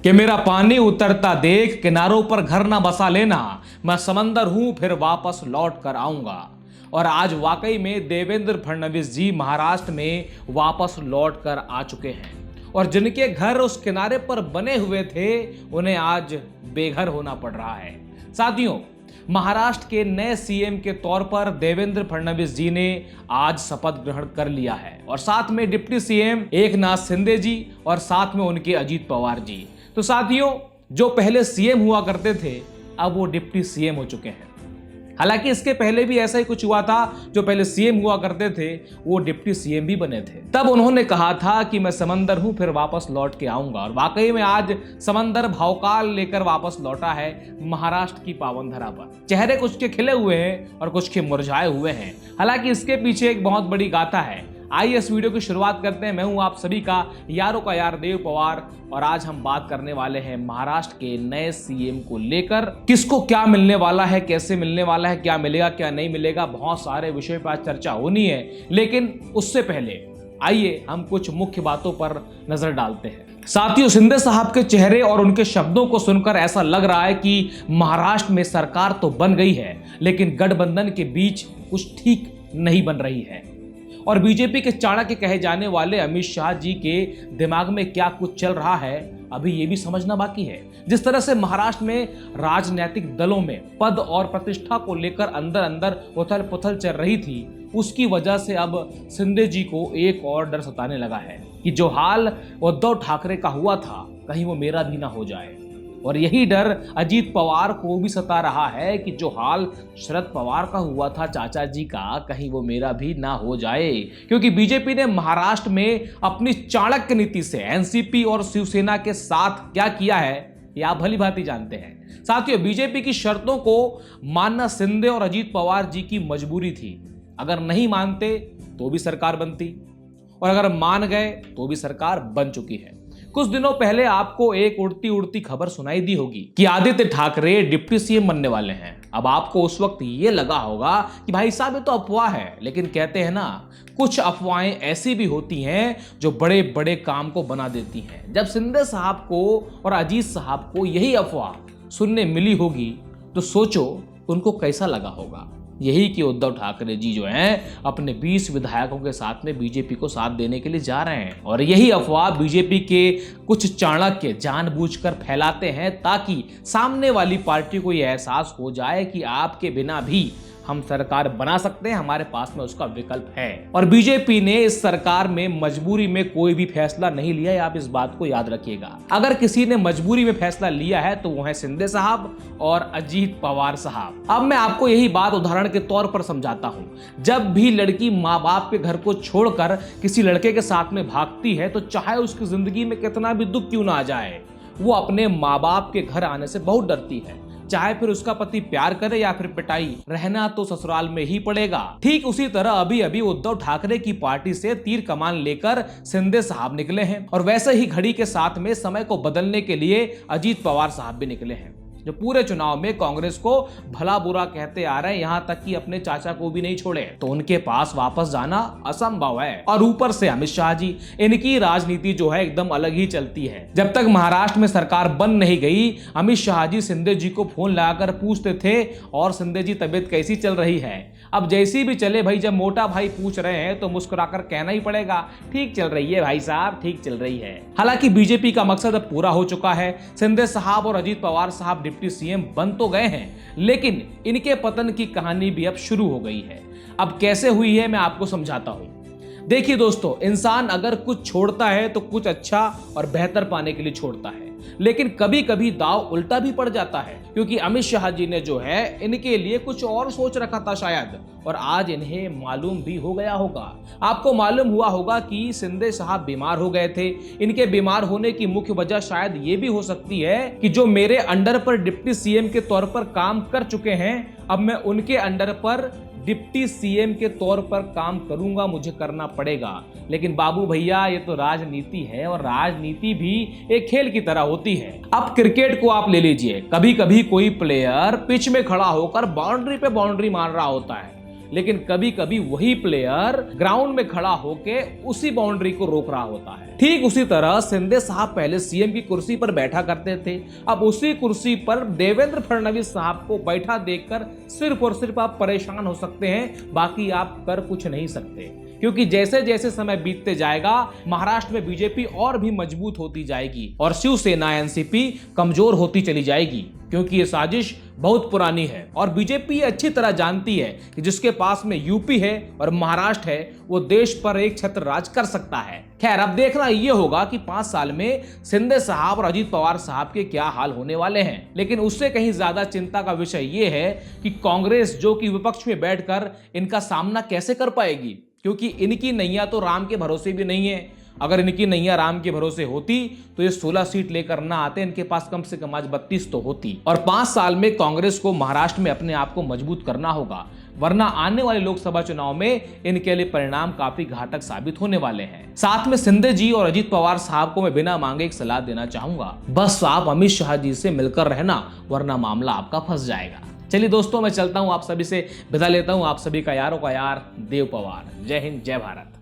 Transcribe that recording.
कि मेरा पानी उतरता देख किनारों पर घर ना बसा लेना, मैं समंदर हूं फिर वापस लौट कर आऊंगा। और आज वाकई में देवेंद्र फडणवीस जी महाराष्ट्र में वापस लौट कर आ चुके हैं और जिनके घर उस किनारे पर बने हुए थे उन्हें आज बेघर होना पड़ रहा है। साथियों, महाराष्ट्र के नए सीएम के तौर पर देवेंद्र फडणवीस जी ने आज शपथ ग्रहण कर लिया है और साथ में डिप्टी सीएम एकनाथ शिंदे जी और साथ में उनके अजीत पवार जी। तो साथियों, जो पहले सीएम हुआ करते थे अब वो डिप्टी सीएम हो चुके हैं। हालांकि इसके पहले भी ऐसा ही कुछ हुआ था, जो पहले सीएम हुआ करते थे वो डिप्टी सीएम भी बने थे। तब उन्होंने कहा था कि मैं समंदर हूं फिर वापस लौट के आऊंगा और वाकई में आज समंदर भावकाल लेकर वापस लौटा है महाराष्ट्र की पावन धरा पर। चेहरे कुछ के खिले हुए हैं और कुछ के मुरझाए हुए हैं। हालांकि इसके पीछे एक बहुत बड़ी गाथा है। आइए इस वीडियो की शुरुआत करते हैं। मैं हूं आप सभी का यारों का यार देव पवार और आज हम बात करने वाले हैं महाराष्ट्र के नए सीएम को लेकर। किसको क्या मिलने वाला है, कैसे मिलने वाला है, क्या मिलेगा क्या नहीं मिलेगा, बहुत सारे विषय पर आज चर्चा होनी है। लेकिन उससे पहले आइए हम कुछ मुख्य बातों पर नजर डालते हैं। साथियों, शिंदे साहब के चेहरे और उनके शब्दों को सुनकर ऐसा लग रहा है कि महाराष्ट्र में सरकार तो बन गई है लेकिन गठबंधन के बीच कुछ ठीक नहीं बन रही है और बीजेपी के चाणक्य कहे जाने वाले अमित शाह जी के दिमाग में क्या कुछ चल रहा है अभी ये भी समझना बाकी है। जिस तरह से महाराष्ट्र में राजनीतिक दलों में पद और प्रतिष्ठा को लेकर अंदर अंदर उथल पुथल चल रही थी, उसकी वजह से अब शिंदे जी को एक और डर सताने लगा है कि जो हाल उद्धव ठाकरे का हुआ था कहीं वो मेरा भी ना हो जाए। और यही डर अजीत पवार को भी सता रहा है कि जो हाल शरद पवार का हुआ था चाचा जी का कहीं वो मेरा भी ना हो जाए। क्योंकि बीजेपी ने महाराष्ट्र में अपनी चाणक्य नीति से एनसीपी और शिवसेना के साथ क्या किया है ये आप भली भांति जानते हैं। साथियों, बीजेपी की शर्तों को मानना शिंदे और अजीत पवार जी की मजबूरी थी। अगर नहीं मानते तो भी सरकार बनती और अगर मान गए तो भी सरकार बन चुकी है। कुछ दिनों पहले आपको एक उड़ती उड़ती खबर सुनाई दी होगी कि आदित्य ठाकरे डिप्टी सीएम बनने वाले हैं। अब आपको उस वक्त ये लगा होगा कि भाई साहब ये तो अफवाह है, लेकिन कहते हैं ना कुछ अफवाहें ऐसी भी होती हैं जो बड़े बड़े काम को बना देती हैं। जब शिंदे साहब को और अजीत साहब को यही अफवाह सुनने मिली होगी तो सोचो उनको कैसा लगा होगा। यही कि उद्धव ठाकरे जी जो हैं अपने 20 विधायकों के साथ में बीजेपी को साथ देने के लिए जा रहे हैं और यही अफवाह बीजेपी के कुछ चाणक्य जानबूझकर फैलाते हैं ताकि सामने वाली पार्टी को यह एहसास हो जाए कि आपके बिना भी हम सरकार बना सकते हैं, हमारे पास में उसका विकल्प है। और बीजेपी ने इस सरकार में मजबूरी में कोई भी फैसला नहीं लिया है, आप इस बात को याद रखिएगा। अगर किसी ने मजबूरी में फैसला लिया है तो वो है शिंदे साहब और अजीत पवार साहब। अब मैं आपको यही बात उदाहरण के तौर पर समझाता हूं। जब भी लड़की माँ बाप के घर को छोड़कर किसी लड़के के साथ में भागती है तो चाहे उसकी जिंदगी में कितना भी दुख क्यों ना आ जाए, वो अपने माँ बाप के घर आने से बहुत डरती है। चाहे फिर उसका पति प्यार करे या फिर पिटाई, रहना तो ससुराल में ही पड़ेगा। ठीक उसी तरह अभी अभी उद्धव ठाकरे की पार्टी से तीर कमान लेकर शिंदे साहब निकले हैं और वैसे ही घड़ी के साथ में समय को बदलने के लिए अजीत पवार साहब भी निकले हैं, जो पूरे चुनाव में कांग्रेस को भला बुरा कहते आ रहे हैं, यहां तक कि अपने चाचा को भी नहीं छोड़े। तो उनके पास वापस जाना असंभव है। और ऊपर से अमित शाह जी, इनकी राजनीति जो है एकदम अलग ही चलती है। जब तक महाराष्ट्र में सरकार बन नहीं गई, अमित शाह जी शिंदे जी को फोन लगाकर पूछते थे और शिंदे जी तबीयत कैसी चल रही है। अब जैसी भी चले भाई, जब मोटा भाई पूछ रहे हैं तो मुस्कुराकर कहना ही पड़ेगा ठीक चल रही है भाई साहब, ठीक चल रही है। हालांकि बीजेपी का मकसद अब पूरा हो चुका है। शिंदे साहब और अजीत पवार साहब डिप्टी सीएम बन तो गए हैं लेकिन इनके पतन की कहानी भी अब शुरू हो गई है। अब कैसे हुई है मैं आपको समझाता हूं। देखिए दोस्तों, इंसान अगर कुछ छोड़ता है तो कुछ अच्छा और बेहतर पाने के लिए छोड़ता है, लेकिन कभी कभी दाव उल्टा भी पड़ जाता है। क्योंकि अमित शाह जी ने जो है इनके लिए कुछ और सोच रखा था शायद, और आज इन्हें मालूम भी हो गया होगा। आपको मालूम हुआ होगा कि शिंदे साहब बीमार हो गए थे। इनके बीमार होने की मुख्य वजह शायद ये भी हो सकती है कि जो मेरे अंडर पर डिप्टी सीएम के तौर पर काम कर चुके हैं, अब मैं उनके अंडर पर डिप्टी सीएम के तौर पर काम करूंगा, मुझे करना पड़ेगा। लेकिन बाबू भैया, ये तो राजनीति है और राजनीति भी एक खेल की तरह होती है। अब क्रिकेट को आप ले लीजिए, कभी कभी कोई प्लेयर पिच में खड़ा होकर बाउंड्री पे बाउंड्री मार रहा होता है, लेकिन कभी कभी वही प्लेयर ग्राउंड में खड़ा होके उसी बाउंड्री को रोक रहा होता है। ठीक उसी तरह शिंदे साहब पहले सीएम की कुर्सी पर बैठा करते थे, अब उसी कुर्सी पर देवेंद्र फडणवीस साहब को बैठा देखकर सिर्फ और सिर्फ आप परेशान हो सकते हैं, बाकी आप कर कुछ नहीं सकते। क्योंकि जैसे जैसे समय बीतते जाएगा महाराष्ट्र में बीजेपी और भी मजबूत होती जाएगी और शिवसेना एनसीपी कमजोर होती चली जाएगी, क्योंकि ये साजिश बहुत पुरानी है और बीजेपी अच्छी तरह जानती है कि जिसके पास में यूपी है और महाराष्ट्र है वो देश पर एक छत्र राज कर सकता है। खैर, अब देखना ये होगा कि 5 साल में शिंदे साहब और अजीत पवार साहब के क्या हाल होने वाले हैं। लेकिन उससे कहीं ज्यादा चिंता का विषय ये है कि कांग्रेस जो कि विपक्ष में बैठकर इनका सामना कैसे कर पाएगी, क्योंकि इनकी नैया तो राम के भरोसे भी नहीं है। अगर इनकी नैया राम के भरोसे होती तो ये 16 सीट लेकर ना आते, इनके पास कम से कम आज 32 तो होती। और 5 साल में कांग्रेस को महाराष्ट्र में अपने आप को मजबूत करना होगा, वरना आने वाले लोकसभा चुनाव में इनके लिए परिणाम काफी घातक साबित होने वाले हैं। साथ में शिंदे जी और अजीत पवार साहब को मैं बिना मांगे एक सलाह देना चाहूंगा, बस आप अमित शाह जी से मिलकर रहना, वरना मामला आपका फंस जाएगा। चलिए दोस्तों, मैं चलता हूं, आप सभी से विदा लेता हूं। आप सभी का यारों का यार देव पवार। जय हिंद, जय भारत।